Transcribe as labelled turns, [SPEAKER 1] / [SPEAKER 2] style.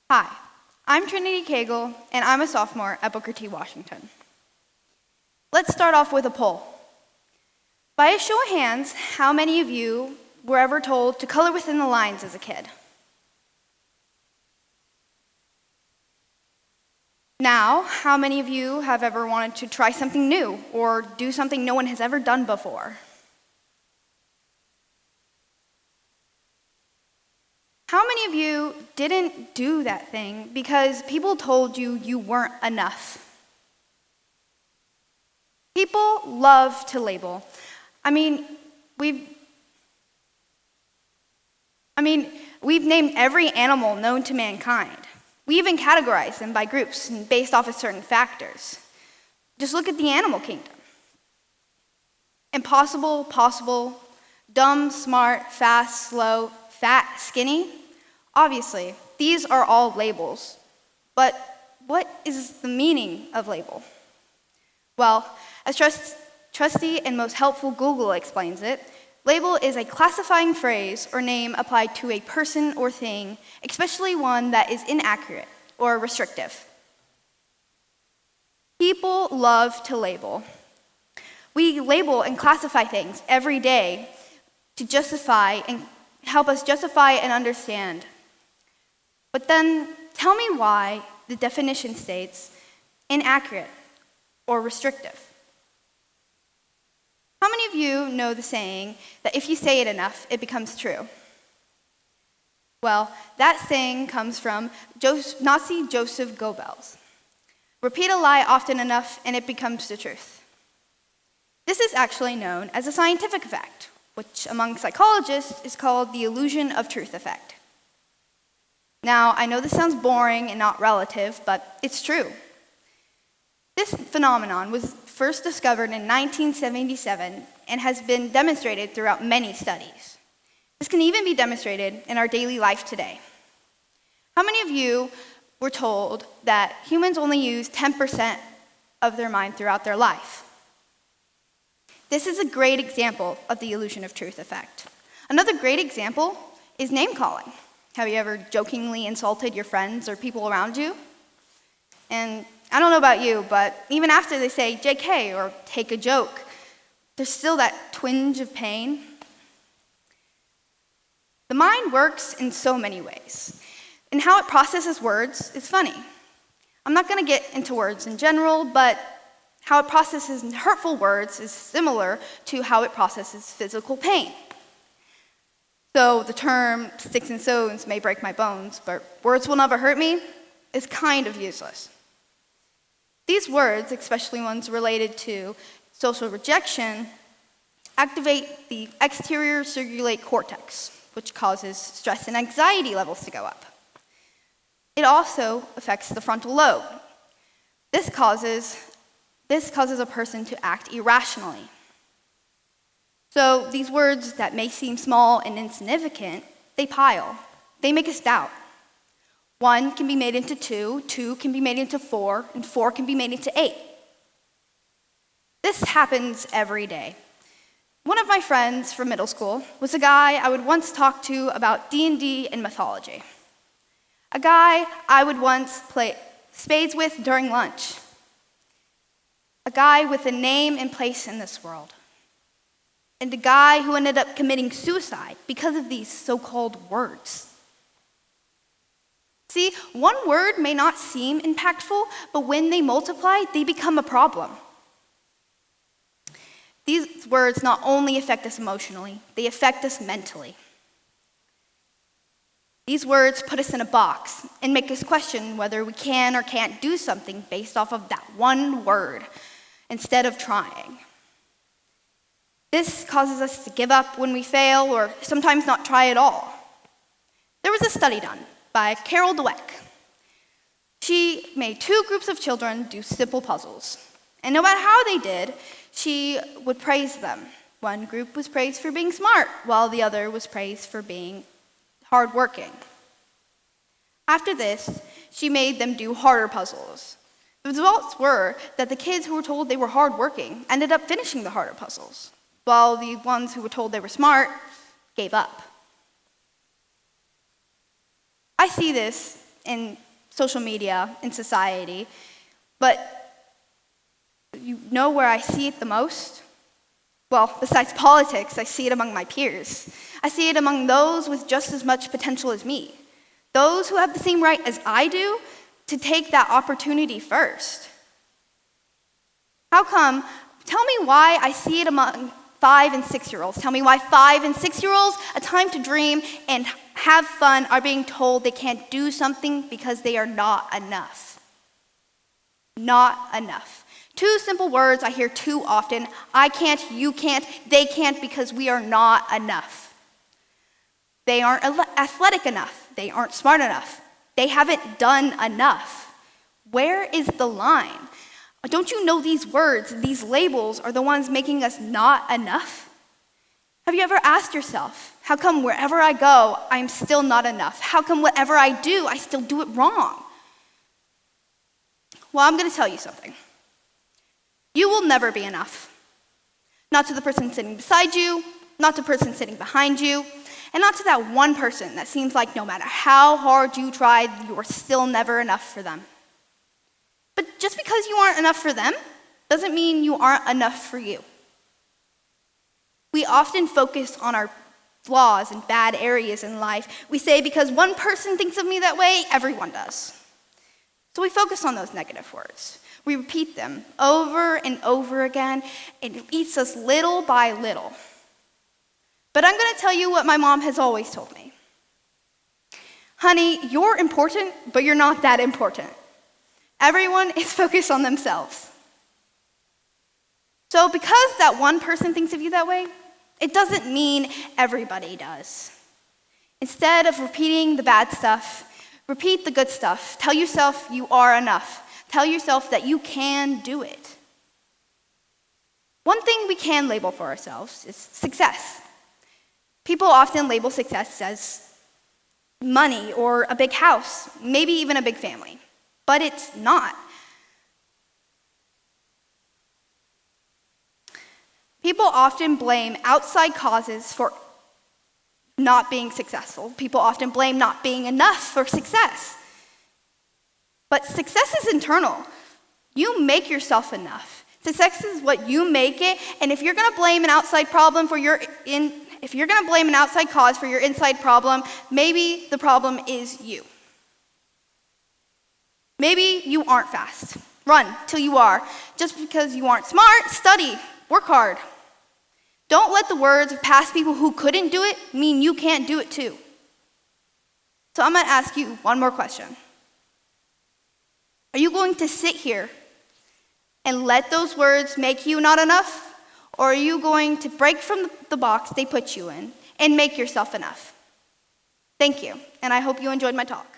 [SPEAKER 1] Hi, I'm Trinity Cagle, and I'm a sophomore at Booker T. Washington. Let's start off with a poll. By a show of hands, how many of you were ever told to color within the lines as a kid? Now, how many of you have ever wanted to try something new or do something no one has ever done before? How many of you didn't do that thing because people told you you weren't enough? People love to label. We've named every animal known to mankind. We even categorize them by groups and based off of certain factors. Just look at the animal kingdom. Impossible, possible, dumb, smart, fast, slow, fat, skinny. Obviously, these are all labels. But what is the meaning of label? Well, as trusty and most helpful Google explains it, label is a classifying phrase or name applied to a person or thing, especially one that is inaccurate or restrictive. People love to label. We label and classify things every day to justify and help us justify and understand. But then tell me why the definition states inaccurate or restrictive. How many of you know the saying that if you say it enough, it becomes true? Well, that saying comes from Nazi Joseph Goebbels. Repeat a lie often enough and it becomes the truth. This is actually known as a scientific effect, which among psychologists is called the illusion of truth effect. Now, I know this sounds boring and not relative, but it's true. This phenomenon was first discovered in 1977 and has been demonstrated throughout many studies. This can even be demonstrated in our daily life today. How many of you were told that humans only use 10% of their mind throughout their life? This is a great example of the illusion of truth effect. Another great example is name calling. Have you ever jokingly insulted your friends or people around you? And I don't know about you, but even after they say JK or take a joke, there's still that twinge of pain. The mind works in so many ways, and how it processes words is funny. I'm not going to get into words in general, but how it processes hurtful words is similar to how it processes physical pain. So the term sticks and stones may break my bones, but words will never hurt me is kind of useless. These words, especially ones related to social rejection, activate the exterior cingulate cortex, which causes stress and anxiety levels to go up. It also affects the frontal lobe. This causes a person to act irrationally. So these words that may seem small and insignificant, they pile. They make us doubt. 1 can be made into 2, 2 can be made into 4, and 4 can be made into 8. This happens every day. One of my friends from middle school was a guy I would once talk to about D&D and mythology. A guy I would once play spades with during lunch. A guy with a name and place in this world. And a guy who ended up committing suicide because of these so-called words. See, one word may not seem impactful, but when they multiply, they become a problem. These words not only affect us emotionally, they affect us mentally. These words put us in a box and make us question whether we can or can't do something based off of that one word instead of trying. This causes us to give up when we fail or sometimes not try at all. There was a study done by Carol Dweck. She made 2 groups of children do simple puzzles. And no matter how they did, she would praise them. One group was praised for being smart, while the other was praised for being hardworking. After this, she made them do harder puzzles. The results were that the kids who were told they were hardworking ended up finishing the harder puzzles, while the ones who were told they were smart gave up. I see this in social media, in society. But you know where I see it the most? Well, besides politics, I see it among my peers. I see it among those with just as much potential as me. Those who have the same right as I do to take that opportunity first. How come? Tell me why I see it among 5 and 6-year-olds. Tell me why 5 and 6-year-olds, a time to dream and have fun, are being told they can't do something because they are not enough. Not enough. 2 simple words I hear too often: I can't, you can't, they can't, because we are not enough. They aren't athletic enough. They aren't smart enough. They haven't done enough. Where is the line? Don't you know these words, these labels, are the ones making us not enough? Have you ever asked yourself, how come wherever I go, I'm still not enough? How come whatever I do, I still do it wrong? Well, I'm going to tell you something. You will never be enough. Not to the person sitting beside you, not to the person sitting behind you, and not to that one person that seems like no matter how hard you try, you are still never enough for them. But just because you aren't enough for them doesn't mean you aren't enough for you. We often focus on our flaws and bad areas in life. We say, because one person thinks of me that way, everyone does. So we focus on those negative words. We repeat them over and over again, and it eats us little by little. But I'm going to tell you what my mom has always told me. Honey, you're important, but you're not that important. Everyone is focused on themselves. So because that one person thinks of you that way, it doesn't mean everybody does. Instead of repeating the bad stuff, repeat the good stuff. Tell yourself you are enough. Tell yourself that you can do it. One thing we can label for ourselves is success. People often label success as money or a big house, maybe even a big family. But it's not. People often blame outside causes for not being successful. People often blame not being enough for success. But success is internal. You make yourself enough. Success is what you make it, and if you're going to blame an outside problem if you're going to blame an outside cause for your inside problem, maybe the problem is you. Maybe you aren't fast. Run till you are. Just because you aren't smart, study, work hard. Don't let the words of past people who couldn't do it mean you can't do it too. So I'm going to ask you one more question. Are you going to sit here and let those words make you not enough? Or are you going to break from the box they put you in and make yourself enough? Thank you, and I hope you enjoyed my talk.